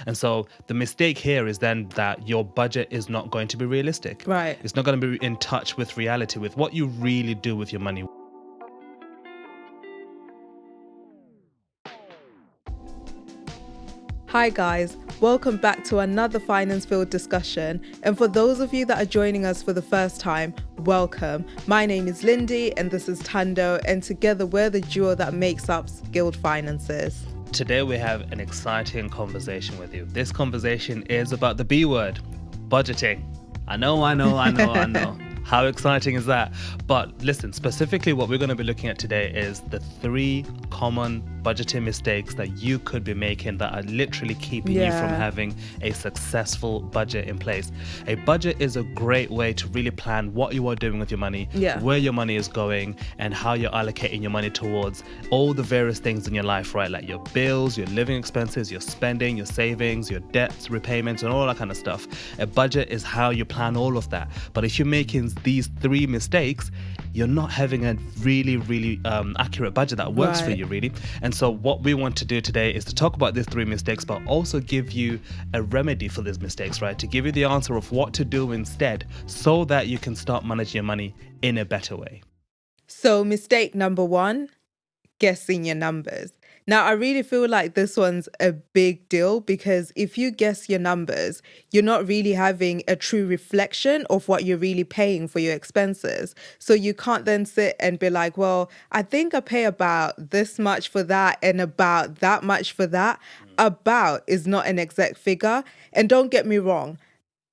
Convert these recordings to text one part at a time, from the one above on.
And so the mistake here is then that your budget is not going to be realistic. Right. It's not going to be in touch with reality, with what you really do with your money. Hi guys, welcome back to another finance field discussion. And for those of you that are joining us for the first time, welcome. My name is Lindy and this is Tando, and together we're the duo that makes up Skilled Finances. Today we have an exciting conversation with you. This conversation is about the B word, budgeting. I know. How exciting is that? But listen, specifically what we're going to be looking at today is the 3 common budgeting mistakes that you could be making that are literally keeping you from having a successful budget in place. A budget is a great way to really plan what you are doing with your money, where your money is going, and how you're allocating your money towards all the various things in your life, right? Like your bills, your living expenses, your spending, your savings, your debts, repayments, and all that kind of stuff. A budget is how you plan all of that. But if you're making these 3 mistakes, you're not having a really accurate budget that works for you, really. And so what we want to do today is to talk about these 3 mistakes, but also give you a remedy for these mistakes, right? To give you the answer of what to do instead so that you can start managing your money in a better way. So mistake number 1, guessing your numbers. Now, I really feel like this one's a big deal because if you guess your numbers, you're not really having a true reflection of what you're really paying for your expenses. So you can't then sit and be like, well, I think I pay about this much for that and about that much for that. About is not an exact figure. And don't get me wrong,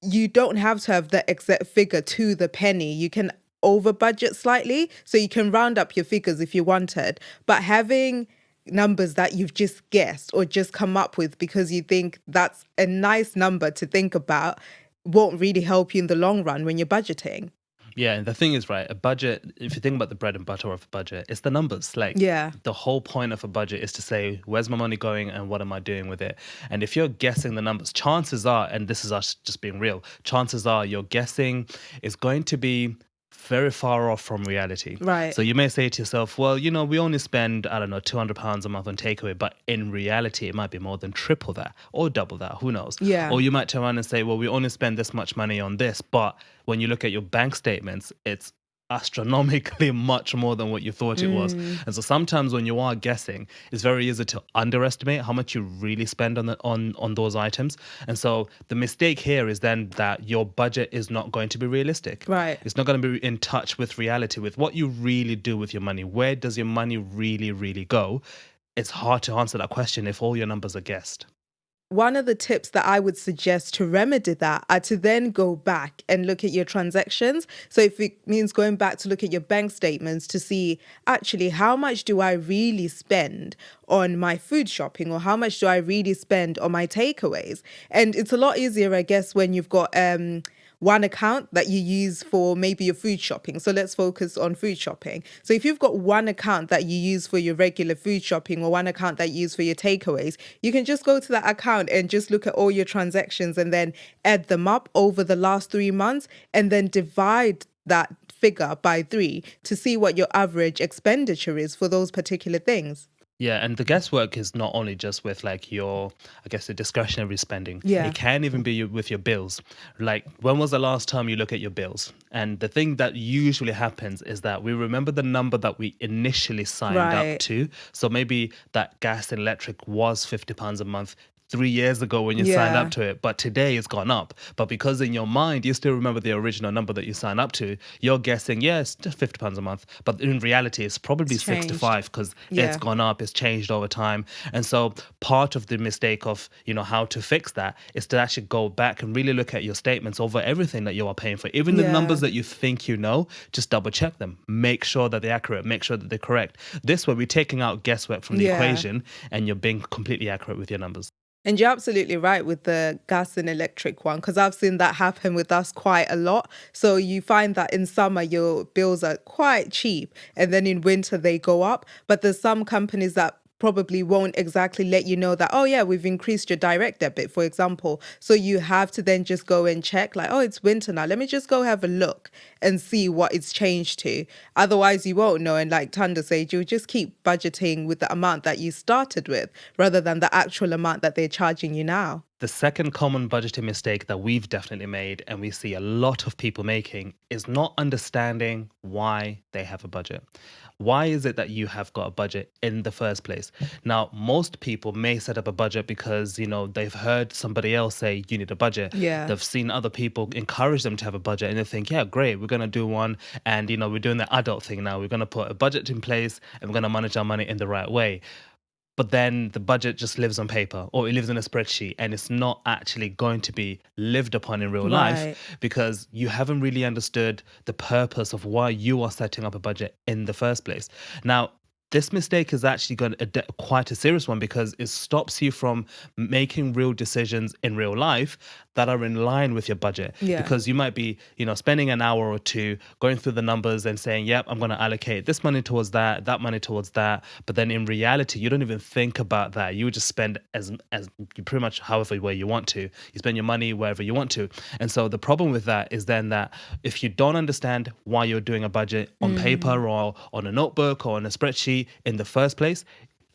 you don't have to have the exact figure to the penny. You can over budget slightly, so you can round up your figures if you wanted. But having numbers that you've just guessed or just come up with because you think that's a nice number to think about won't really help you in the long run when you're budgeting. Yeah, and the thing is, right, a budget, if you think about the bread and butter of a budget, it's the numbers. Like, the whole point of a budget is to say, where's my money going and what am I doing with it? And if you're guessing the numbers, chances are, and this is us just being real, chances are your guessing is going to be very far off from reality. Right. So you may say to yourself, well, we only spend, I don't know, £200 a month on takeaway, but in reality, it might be more than triple that or double that. Who knows? Yeah. Or you might turn around and say, well, we only spend this much money on this, but when you look at your bank statements, it's astronomically much more than what you thought it was. And so sometimes when you are guessing, it's very easy to underestimate how much you really spend on those items. And so the mistake here is then that your budget is not going to be realistic. Right. It's not going to be in touch with reality, with what you really do with your money. Where does your money really go? It's hard to answer that question if all your numbers are guessed. One of the tips that I would suggest to remedy that are to then go back and look at your transactions. So if it means going back to look at your bank statements to see actually how much do I really spend on my food shopping or how much do I really spend on my takeaways. And it's a lot easier, I guess, when you've got one account that you use for maybe your food shopping. So let's focus on food shopping. So if you've got one account that you use for your regular food shopping or one account that you use for your takeaways, you can just go to that account and just look at all your transactions and then add them up over the last 3 months and then divide that figure by 3 to see what your average expenditure is for those particular things. Yeah, and the guesswork is not only just with like your, I guess, the discretionary spending. Yeah. It can even be with your bills. Like, when was the last time you look at your bills? And the thing that usually happens is that we remember the number that we initially signed up to. So maybe that gas and electric was £50 a month 3 years ago when you signed up to it, but today it's gone up. But because in your mind, you still remember the original number that you signed up to, you're guessing, it's just £50 a month. But in reality, it's probably 65 because it's gone up, it's changed over time. And so part of the mistake of, how to fix that is to actually go back and really look at your statements over everything that you are paying for. Even the numbers that you think just double check them. Make sure that they're accurate, make sure that they're correct. This way, we're taking out guesswork from the equation and you're being completely accurate with your numbers. And you're absolutely right with the gas and electric one, because I've seen that happen with us quite a lot. So you find that in summer, your bills are quite cheap and then in winter they go up. But there's some companies that probably won't exactly let you know that, oh yeah, we've increased your direct debit, for example. So you have to then just go and check, like, oh, it's winter now. Let me just go have a look and see what it's changed to. Otherwise, you won't know. And like Tanda said, you'll just keep budgeting with the amount that you started with rather than the actual amount that they're charging you now. The second common budgeting mistake that we've definitely made and we see a lot of people making is not understanding why they have a budget. Why is it that you have got a budget in the first place? Now, most people may set up a budget because, they've heard somebody else say you need a budget. Yeah. They've seen other people encourage them to have a budget and they think, yeah, great, we're going to do one. And, we're doing the adult thing now. We're going to put a budget in place and we're going to manage our money in the right way. But then the budget just lives on paper or it lives in a spreadsheet and it's not actually going to be lived upon in real life because you haven't really understood the purpose of why you are setting up a budget in the first place. Now, this mistake is actually quite a serious one because it stops you from making real decisions in real life that are in line with your budget. Yeah. Because you might be, spending an hour or two going through the numbers and saying, yep, I'm going to allocate this money towards that money towards that. But then in reality, you don't even think about that. You just spend as you pretty much however way you want to. You spend your money wherever you want to. And so the problem with that is then that if you don't understand why you're doing a budget on paper or on a notebook or on a spreadsheet, in the first place,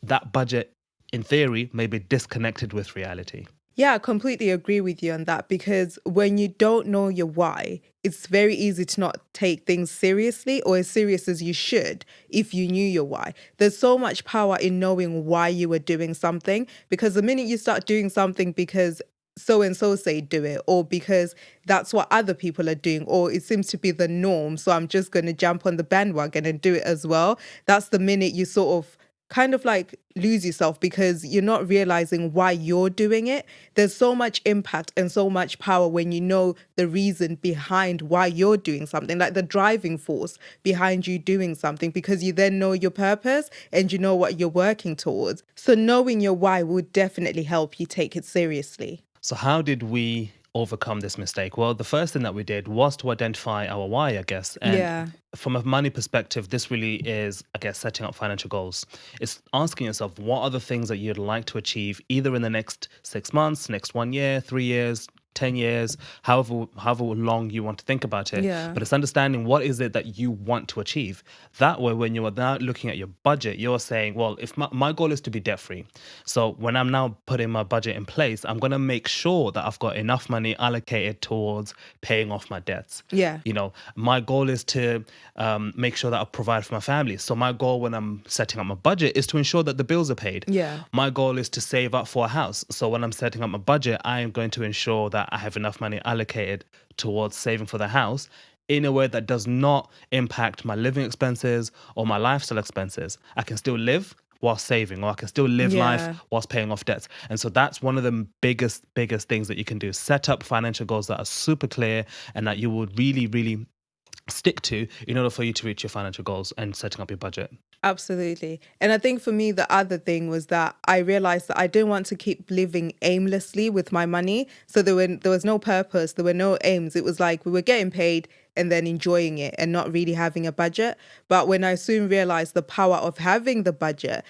that budget, in theory, may be disconnected with reality. Yeah, I completely agree with you on that because when you don't know your why, it's very easy to not take things seriously or as serious as you should if you knew your why. There's so much power in knowing why you were doing something because the minute you start doing something because so and so say do it or because that's what other people are doing or it seems to be the norm, so I'm just going to jump on the bandwagon and do it as well, that's the minute you sort of kind of like lose yourself because you're not realizing why you're doing it. There's so much impact and so much power when you know the reason behind why you're doing something, like the driving force behind you doing something, because you then know your purpose and you know what you're working towards. So knowing your why would definitely help you take it seriously. So how did we overcome this mistake? Well, the first thing that we did was to identify our why, I guess. And from a money perspective, this really is, I guess, setting up financial goals. It's asking yourself, what are the things that you'd like to achieve either in the next 6 months, next 1 year, 3 years, 10 years, however long you want to think about it. Yeah. But it's understanding what is it that you want to achieve. That way, when you are now looking at your budget, you're saying, well, if my goal is to be debt free. So when I'm now putting my budget in place, I'm going to make sure that I've got enough money allocated towards paying off my debts. Yeah. My goal is to make sure that I provide for my family. So my goal when I'm setting up my budget is to ensure that the bills are paid. Yeah. My goal is to save up for a house. So when I'm setting up my budget, I am going to ensure that I have enough money allocated towards saving for the house in a way that does not impact my living expenses or my lifestyle expenses. I can still live while saving, or I can still live life whilst paying off debts. And so that's one of the biggest things that you can do. Set up financial goals that are super clear and that you will really, really stick to in order for you to reach your financial goals and setting up your budget. Absolutely. And I think for me, the other thing was that I realized that I didn't want to keep living aimlessly with my money. So there was no purpose, there were no aims. It was like we were getting paid and then enjoying it and not really having a budget. But when I soon realized the power of having the budget,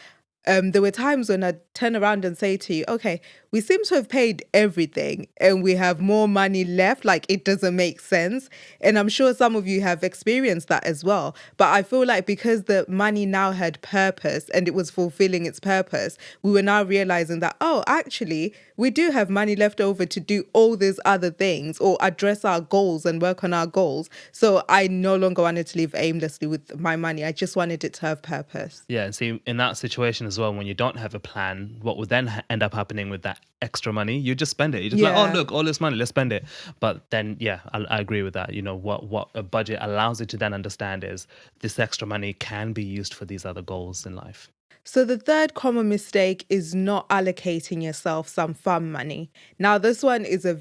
there were times when I'd turn around and say to you, okay, we seem to have paid everything and we have more money left. Like, it doesn't make sense. And I'm sure some of you have experienced that as well. But I feel like because the money now had purpose and it was fulfilling its purpose, we were now realizing that, oh, actually, we do have money left over to do all these other things or address our goals and work on our goals. So I no longer wanted to live aimlessly with my money. I just wanted it to have purpose. Yeah, and see, in that situation as well, when you don't have a plan, what would then end up happening with that extra money? You just spend it. You're just like, oh, look, all this money, let's spend it. But then, yeah, I agree with that. What a budget allows you to then understand is this extra money can be used for these other goals in life. So the third common mistake is not allocating yourself some fun money. Now, this one is can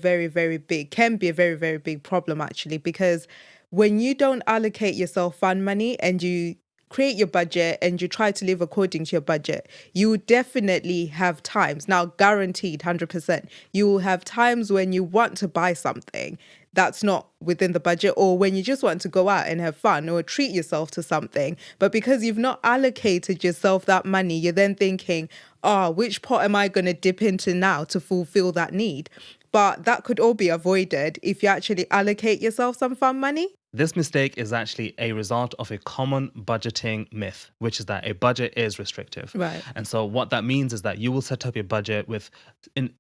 be a very, very big problem actually, because when you don't allocate yourself fun money and you create your budget and you try to live according to your budget, you will definitely have times, now guaranteed 100%, you will have times when you want to buy something that's not within the budget, or when you just want to go out and have fun or treat yourself to something. But because you've not allocated yourself that money, you're then thinking, which pot am I going to dip into now to fulfill that need? But that could all be avoided if you actually allocate yourself some fun money. This mistake is actually a result of a common budgeting myth, which is that a budget is restrictive. Right. And so what that means is that you will set up your budget with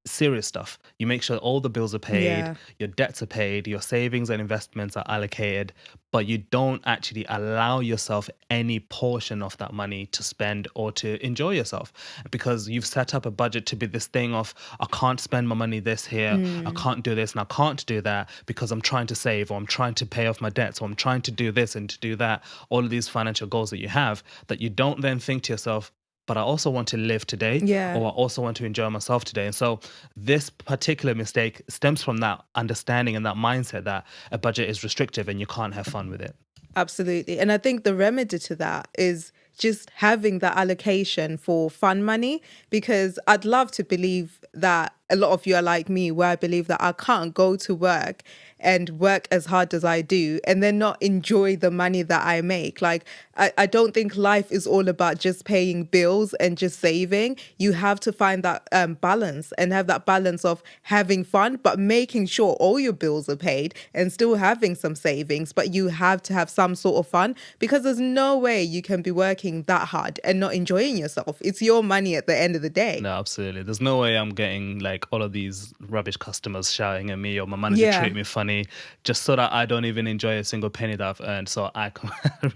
serious stuff. You make sure all the bills are paid, your debts are paid, your savings and investments are allocated, but you don't actually allow yourself any portion of that money to spend or to enjoy yourself, because you've set up a budget to be this thing of, I can't spend my money this here, I can't do this and I can't do that because I'm trying to save, or I'm trying to pay off my debt, so I'm trying to do this and to do that, all of these financial goals that you have, that you don't then think to yourself, but I also want to live today, or I also want to enjoy myself today. And so this particular mistake stems from that understanding and that mindset that a budget is restrictive and you can't have fun with it. Absolutely. And I think the remedy to that is just having that allocation for fun money, because I'd love to believe that a lot of you are like me, where I believe that I can't go to work and work as hard as I do and then not enjoy the money that I make. Like, I don't think life is all about just paying bills and just saving. You have to find that balance, and have that balance of having fun, but making sure all your bills are paid and still having some savings. But you have to have some sort of fun, because there's no way you can be working that hard and not enjoying yourself. It's your money at the end of the day. No, absolutely. There's no way I'm getting like all of these rubbish customers shouting at me, or my manager treat me funny, just so that I don't even enjoy a single penny that I've earned. So I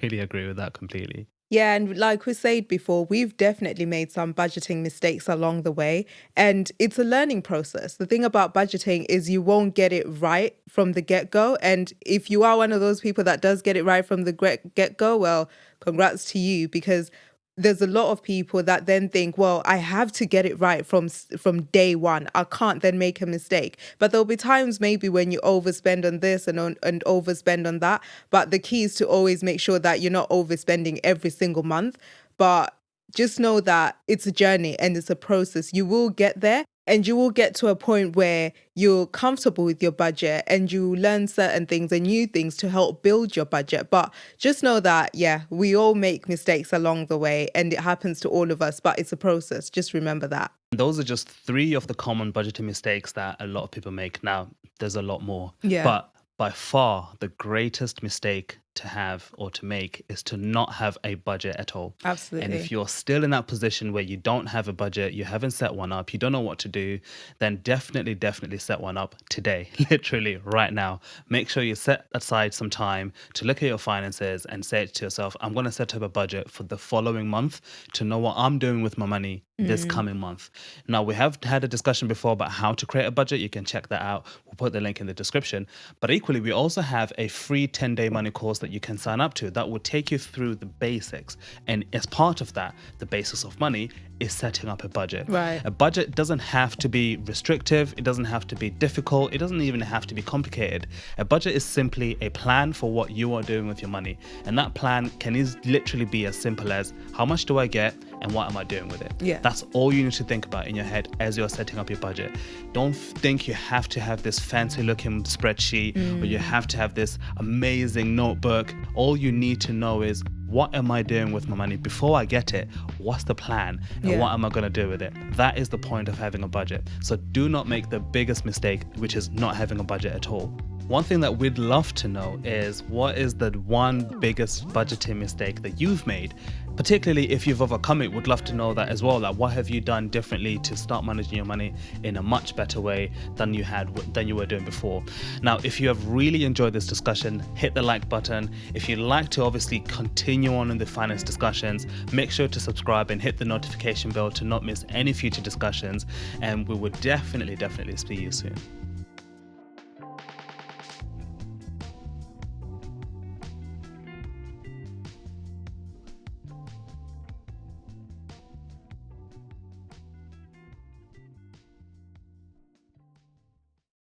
really agree with that completely. Yeah, and like we said before, we've definitely made some budgeting mistakes along the way, and it's a learning process. The thing about budgeting is you won't get it right from the get-go, and if you are one of those people that does get it right from the get-go, well, congrats to you, because there's a lot of people that then think, well, I have to get it right from day one. I can't then make a mistake. But there'll be times maybe when you overspend on this and overspend on that. But the key is to always make sure that you're not overspending every single month. But just know that it's a journey and it's a process. You will get there, and you will get to a point where you're comfortable with your budget and you learn certain things and new things to help build your budget. But just know that, we all make mistakes along the way, and it happens to all of us, but it's a process. Just remember that. Those are just 3 of the common budgeting mistakes that a lot of people make. Now, there's a lot more. Yeah. But by far, the greatest mistake to have or to make is to not have a budget at all. Absolutely. And if you're still in that position where you don't have a budget, you haven't set one up, you don't know what to do, then definitely set one up today, literally right now. Make sure you set aside some time to look at your finances and say to yourself, I'm going to set up a budget for the following month to know what I'm doing with my money this coming month. Now, we have had a discussion before about how to create a budget. You can check that out. We'll put the link in the description. But equally, we also have a free 10-day money course that you can sign up to that will take you through the basics. And as part of that, the basics of money is setting up a budget. Right. A budget doesn't have to be restrictive. It doesn't have to be difficult. It doesn't even have to be complicated. A budget is simply a plan for what you are doing with your money. And that plan can literally be as simple as, how much do I get and what am I doing with it? Yeah. That's all you need to think about in your head as you're setting up your budget. Don't think you have to have this fancy looking spreadsheet or you have to have this amazing notebook. All you need to know is, what am I doing with my money? Before I get it, what's the plan? And what am I going to do with it? That is the point of having a budget. So do not make the biggest mistake, which is not having a budget at all. One thing that we'd love to know is, what is the one biggest budgeting mistake that you've made? Particularly if you've overcome it, would love to know that as well. Like, what have you done differently to start managing your money in a much better way than you were doing before? Now, if you have really enjoyed this discussion, hit the like button. If you'd like to obviously continue on in the finance discussions, make sure to subscribe and hit the notification bell to not miss any future discussions. And we will definitely see you soon.